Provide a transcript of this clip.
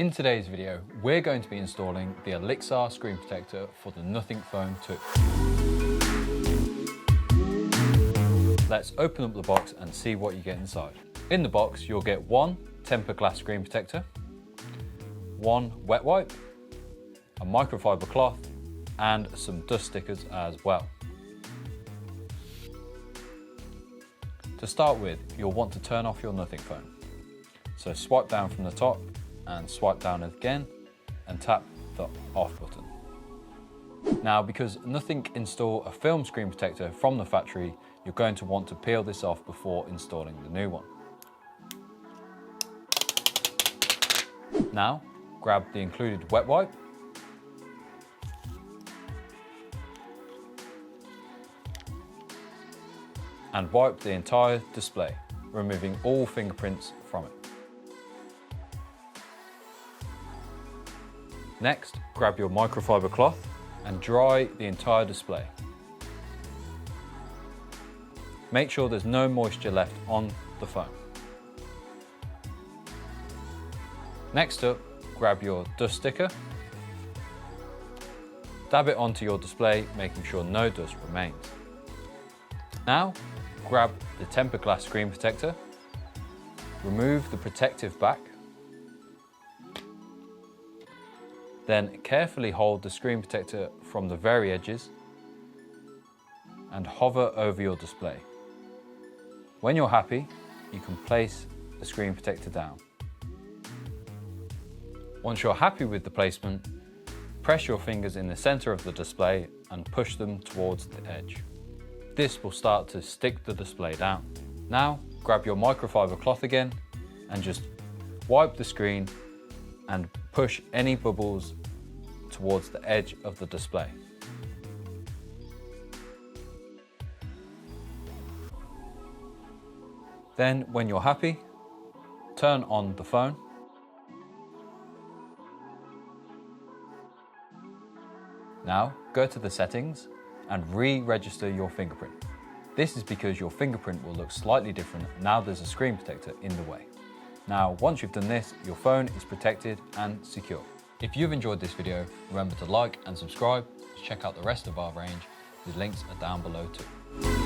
In today's video, we're going to be installing the Elixir screen protector for the Nothing Phone 2. Let's open up the box and see what you get inside. In the box, you'll get one tempered glass screen protector, one wet wipe, a microfiber cloth, and some dust stickers as well. To start with, you'll want to turn off your Nothing Phone. So swipe down from the top and swipe down again and tap the off button. Now, because Nothing install a film screen protector from the factory, you're going to want to peel this off before installing the new one. Now, grab the included wet wipe and wipe the entire display, removing all fingerprints from it. Next, grab your microfiber cloth and dry the entire display. Make sure there's no moisture left on the phone. Next up, grab your dust sticker, dab it onto your display, making sure no dust remains. Now, grab the tempered glass screen protector, remove the protective back, then carefully hold the screen protector from the very edges and hover over your display. When you're happy, you can place the screen protector down. Once you're happy with the placement, press your fingers in the center of the display and push them towards the edge. This will start to stick the display down. Now, grab your microfiber cloth again and just wipe the screen and push any bubbles towards the edge of the display. Then, when you're happy, turn on the phone. Now, go to the settings and re-register your fingerprint. This is because your fingerprint will look slightly different now there's a screen protector in the way. Now, once you've done this, your phone is protected and secure. If you've enjoyed this video, remember to like and subscribe. Check out the rest of our range. The links are down below too.